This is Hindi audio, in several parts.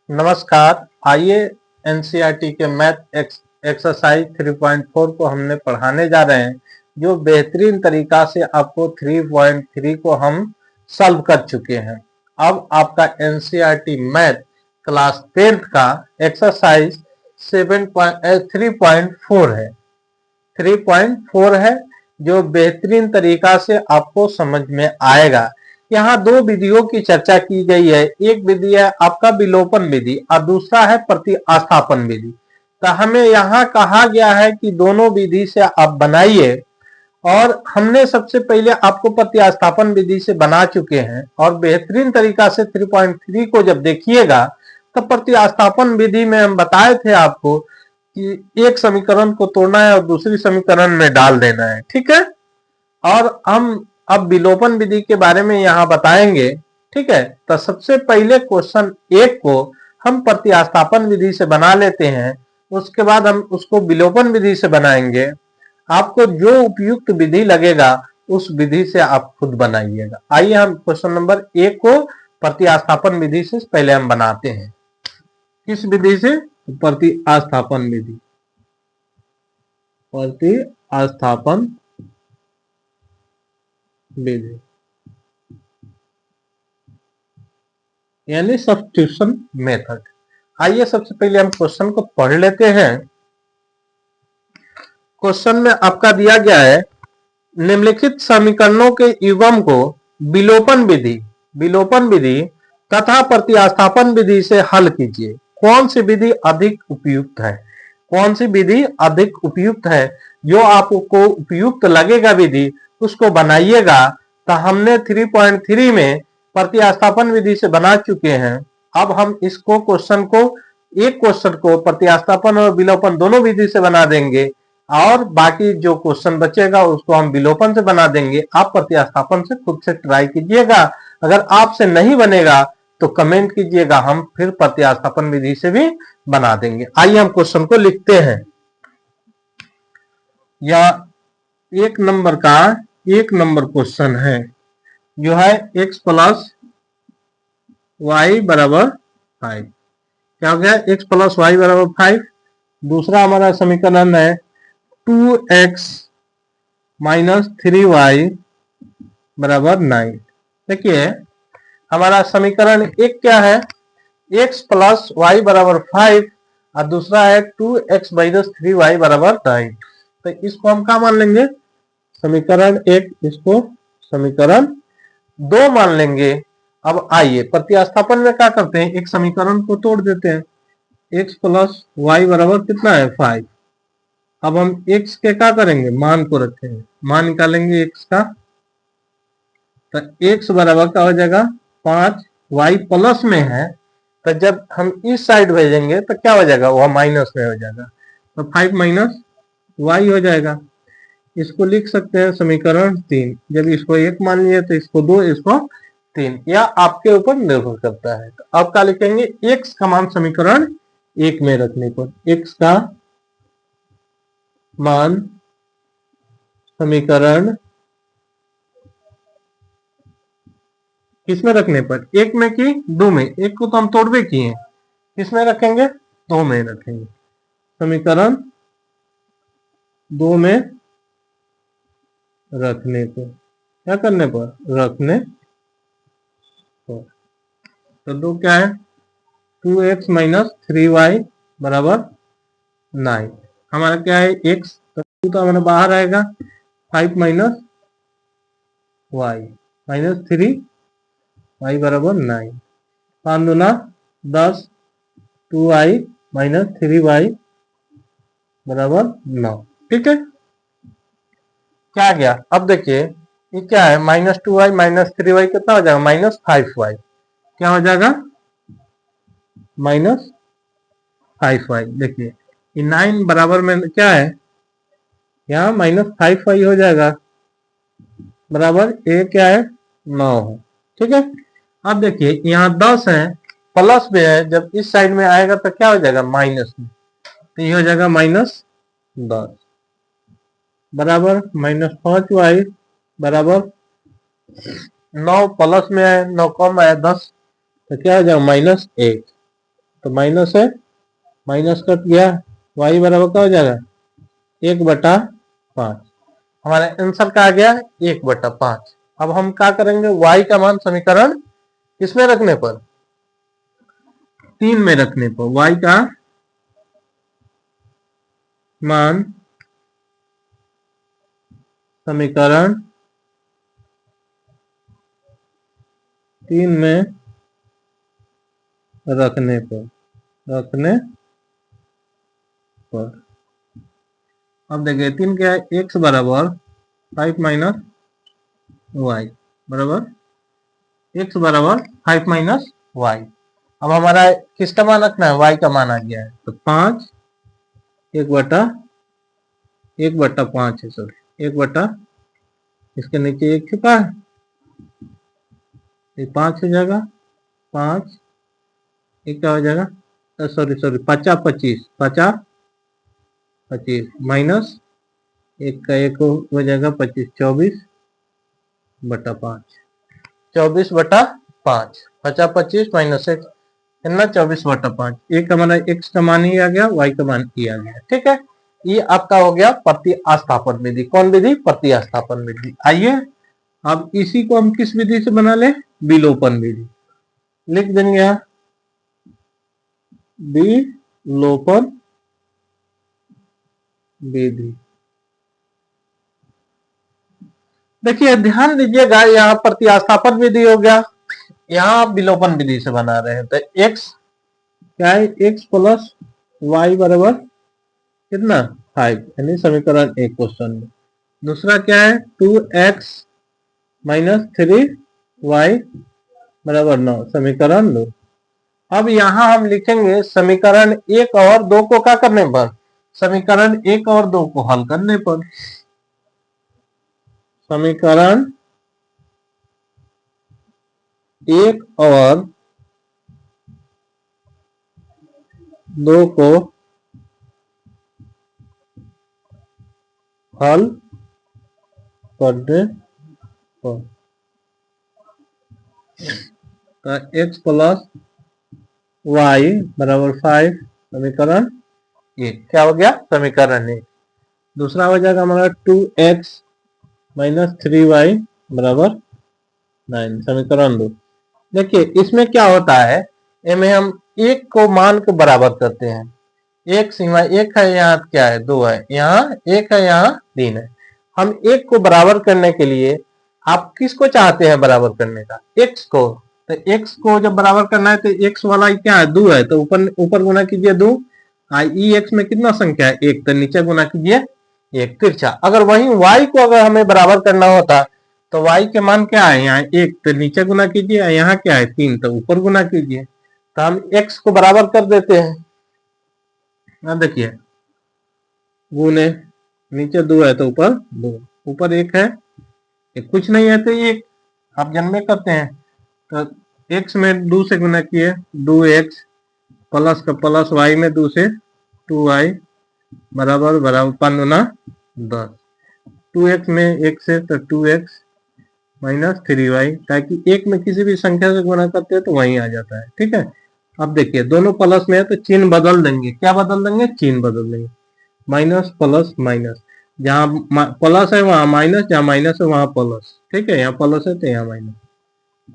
नमस्कार। आइए एनसीईआरटी के मैथ एक्सरसाइज 3.4 को हमने पढ़ाने जा रहे हैं, जो बेहतरीन तरीका से आपको 3.3 को हम सॉल्व कर चुके हैं। अब आपका एनसीईआरटी मैथ क्लास 10th का एक्सरसाइज 3.4 है 3.4 है, जो बेहतरीन तरीका से आपको समझ में आएगा। यहाँ दो विधियों की चर्चा की गई है। एक विधि है आपका विलोपन विधि और दूसरा है प्रतिस्थापन विधि। तो हमें यहाँ कहा गया है कि दोनों विधि से आप बनाइए, और हमने सबसे पहले आपको प्रतिस्थापन विधि से बना चुके हैं। और बेहतरीन तरीका से 3.3 को जब देखिएगा तो प्रतिस्थापन विधि में हम बताए थे आपको कि एक समीकरण को तोड़ना है और दूसरी समीकरण में डाल देना है, ठीक है। और हम अब विलोपन विधि के बारे में यहाँ बताएंगे, ठीक है। तो सबसे पहले क्वेश्चन 1 को हम प्रतिस्थापन विधि से बना लेते हैं, उसके बाद हम उसको विलोपन विधि से बनाएंगे। आपको जो उपयुक्त विधि लगेगा उस विधि से आप खुद बनाइएगा। आइए हम क्वेश्चन नंबर 1 को प्रतिस्थापन विधि से पहले हम बनाते हैं। किस विधि से? प्रतिस्थापन विधि। प्रतिस्थापन विधि यानी सब्स्टिट्यूशन मेथड। आइए सबसे पहले हम क्वेश्चन को पढ़ लेते हैं। क्वेश्चन में आपका दिया गया है, निम्नलिखित समीकरणों के युग्म को विलोपन विधि तथा प्रतिस्थापन विधि से हल कीजिए। कौन सी विधि अधिक उपयुक्त है? कौन सी विधि अधिक उपयुक्त है? जो आपको उपयुक्त लगेगा विधि उसको बनाइएगा। तो हमने 3.3 में प्रतिस्थापन विधि से बना चुके हैं। अब हम इसको एक क्वेश्चन को प्रतिस्थापन और विलोपन दोनों विधि से बना देंगे, और बाकी जो क्वेश्चन बचेगा उसको हम विलोपन से बना देंगे। आप प्रतिस्थापन से खुद से ट्राई कीजिएगा। अगर आपसे नहीं बनेगा तो कमेंट कीजिएगा, हम फिर प्रतिस्थापन विधि से भी बना देंगे। आइए हम क्वेश्चन को लिखते हैं। या एक नंबर क्वेश्चन है, जो है x प्लस वाई बराबर 5। क्या हो गया? x प्लस वाई बराबर 5। दूसरा हमारा समीकरण है 2x माइनस 3y बराबर 9। देखिए हमारा समीकरण एक क्या है? x प्लस वाई बराबर 5 और दूसरा है 2x माइनस 3y बराबर 9। तो इसको हम क्या मान लेंगे? समीकरण एक। इसको समीकरण 2 मान लेंगे। अब आइए प्रतिस्थापन में क्या करते हैं, एक समीकरण को तोड़ देते हैं। x प्लस वाई बराबर कितना है? 5। अब हम x के क्या करेंगे? मान को रखेंगे, मान निकालेंगे x का। तो x बराबर क्या हो जाएगा? 5। y प्लस में है तो जब हम इस साइड भेजेंगे तो क्या हो जाएगा? वह माइनस में हो जाएगा। तो 5 माइनस y हो जाएगा। इसको लिख सकते हैं समीकरण 3। जब इसको 1 मान लिए तो इसको 2, इसको 3, या आपके ऊपर निर्भर करता है। तो अब क्या लिखेंगे? x का मान समीकरण 1 में रखने पर, x का मान समीकरण किसमें रखने पर? 1 में कि 2 में? 1 को तो हम तोड़वे किए, किसमें रखेंगे? 2 में रखेंगे। समीकरण 2 में रखने पर, क्या करने पर? रखने पर। तो 2 क्या है? 2x माइनस 3y बराबर 9। हमारा क्या है? x, तो 2 तो हमारा बाहर आएगा। 5 माइनस y माइनस 3y बराबर 9। 5 दूना 10, 2y माइनस 3y बराबर 9। ठीक है, क्या गया? अब देखिए ये क्या है? माइनस 2y माइनस 3y कितना हो जाएगा? Minus 5y। क्या हो जाएगा? Minus 5y। देखिए ये 9 बराबर में क्या है? यहाँ माइनस 5y हो जाएगा, बराबर ए क्या है? 9 है। ठीक है, अब देखिए यहाँ 10 है, प्लस में है, जब इस साइड में आएगा तो क्या हो जाएगा? माइनस में। तो ये हो जाएगा माइनस 10 बराबर माइनस 5y बराबर 9 प्लस में है, 9 कम है 10, तो क्या हो जाएगा? माइनस 1। तो माइनस है, माइनस कट गया, y बराबर क्या हो जाएगा 1/5। हमारा आंसर क्या आ गया 1/5। अब हम क्या करेंगे, y का मान समीकरण किसमें रखने पर 3 में रखने पर y का मान समीकरण 3 में रखने पर अब देखिए 3 क्या है, x बराबर 5 माइनस वाई बराबर x बराबर 5 माइनस वाई। अब हमारा किसका मान रखना है, y का मान आ गया है, तो 5 1/5 है, सॉरी 1 इसके नीचे 1 छुपा है, ये 5 हो जाएगा, 5 ये क्या हो जाएगा, सॉरी 50 माइनस 1 का 1 हो जाएगा 25, 24/5, 24/5, 50 माइनस 1 कितना 24/5। एक हमारा x का मान ही आ गया, y का मान ही आ गया, ठीक है। ये आपका हो गया प्रतिस्थापन विधि। कौन विधि, प्रतिस्थापन विधि। आइए अब इसी को हम किस विधि से बना ले, विलोपन विधि। लिख देंगे यहाँ विलोपन विधि। देखिए ध्यान दीजिएगा, यहाँ प्रतिस्थापन विधि हो गया, यहाँ आप विलोपन विधि से बना रहे हैं, तो x क्या है, x प्लस वाई बराबर कितना 5, यानी समीकरण 1 क्वेश्चन में। दूसरा क्या है 2x माइनस 3y बराबर 9, समीकरण 2। अब यहां हम लिखेंगे समीकरण 1 और 2 को क्या करने पर, समीकरण 1 और 2 को हल करने पर, समीकरण 1 और 2 को हल करने पर, तो x प्लस वाई बराबर 5, समीकरण 1 क्या हो गया, समीकरण 1। दूसरा हो जाएगा हमारा 2x माइनस 3y बराबर 9, समीकरण 2। देखिए इसमें क्या होता है, इनमें हम एक को मान के बराबर करते हैं, एक सीमा एक है, यहाँ क्या है 2 है, यहाँ 1 है, यहाँ 3 है। हम एक को बराबर करने के लिए आप किसको चाहते हैं बराबर करने का, x को। तो x को जब बराबर करना है तो x वाला क्या है 2 है, तो ऊपर ऊपर गुना कीजिए 2, ई एक्स में कितना संख्या है 1, तो नीचे गुना कीजिए 1 तिरछा। अगर वही y को अगर हमें बराबर करना होता तो y के मान क्या है, यहाँ 1, तो नीचे गुना कीजिए, यहाँ क्या है 3, तो ऊपर गुना कीजिए। तो हम x को बराबर कर देते हैं, देखिए गुने, नीचे 2 है तो ऊपर 2, ऊपर 1 है, एक कुछ नहीं है तो 1 आप जन्मे करते हैं, तो x में 2 से गुना किए 2x प्लस का प्लस y में 2 से 2y बराबर बराबर 5 गुना 10, 2x में 1 से तो 2x माइनस 3y, ताकि एक में किसी भी संख्या से गुना करते हैं तो वहीं आ जाता है, ठीक है। अब देखिए दोनों प्लस में है तो चिन्ह बदल देंगे, क्या बदल देंगे, चिन्ह बदल देंगे, माइनस प्लस माइनस, जहां प्लस है वहां माइनस, जहां माइनस है वहां प्लस, ठीक है। यहाँ प्लस है तो यहाँ माइनस,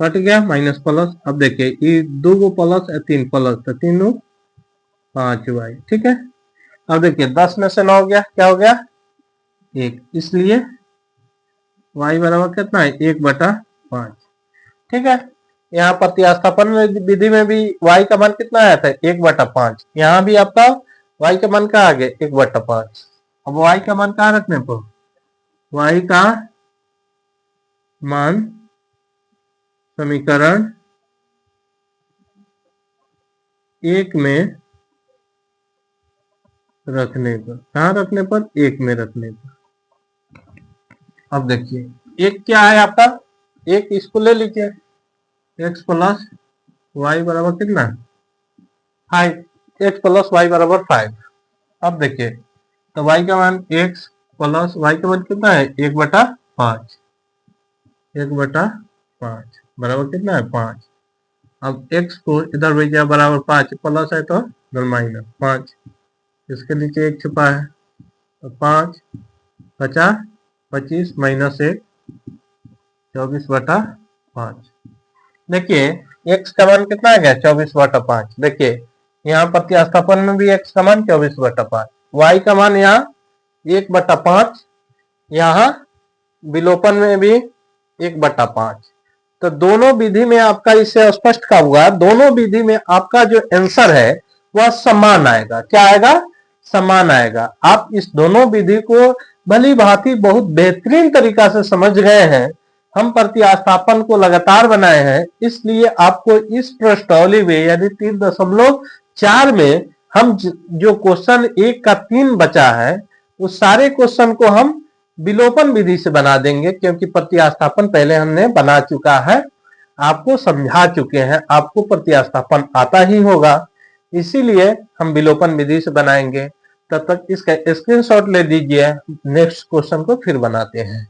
कट गया माइनस प्लस। अब देखिए ये 2 को प्लस है 3 प्लस, तो 3 5y, ठीक है। अब देखिए 10 में से 9 गया, क्या हो गया 1, इसलिए y बराबर कितना है 1/5, ठीक है। यहाँ प्रतिस्थापन विधि में भी y का मान कितना आया था 1/5, यहाँ भी आपका y का मान क्या आ गया 1/5। अब y का मान कहाँ रखने पर, y का मान समीकरण 1 में रखने पर, कहाँ रखने पर 1 में रखने पर। अब देखिए एक क्या है आपका, एक इसको ले लीजिए, x प्लस वाई बराबर कितना 5, x प्लस वाई बराबर 5। अब देखिए तो y का मान x प्लस वाई का मान कितना है 1/5, 1/5 बराबर कितना है 5। अब x को इधर भेजा बराबर 5, प्लस है तो इधर माइनस 5, इसके नीचे 1 छुपा है तो 5 बचा 25 माइनस 1 24/5। देखिए x का मान कितना आ गया 24/5। देखिए यहाँ प्रतिस्थापन में भी x का मान 24/5, y का मान यहाँ 1/5, यहाँ विलोपन में भी 1/5। तो दोनों विधि में आपका इससे स्पष्ट क्या हुआ, दोनों विधि में आपका जो आंसर है वह समान आएगा। क्या आएगा? समान आएगा। आप इस दोनों विधि को भली भांति बहुत बेहतरीन तरीका से समझ गए हैं। हम प्रतिस्थापन को लगातार बनाए हैं, इसलिए आपको इस प्रश्नावली में यानी 3.4 में हम जो क्वेश्चन 1 का 3 बचा है उस सारे क्वेश्चन को हम विलोपन विधि से बना देंगे, क्योंकि प्रतिस्थापन पहले हमने बना चुका है, आपको समझा चुके हैं, आपको प्रतिस्थापन आता ही होगा, इसीलिए हम विलोपन विधि से बनाएंगे। तब तक इसका स्क्रीनशॉट ले लीजिए, नेक्स्ट क्वेश्चन को फिर बनाते हैं।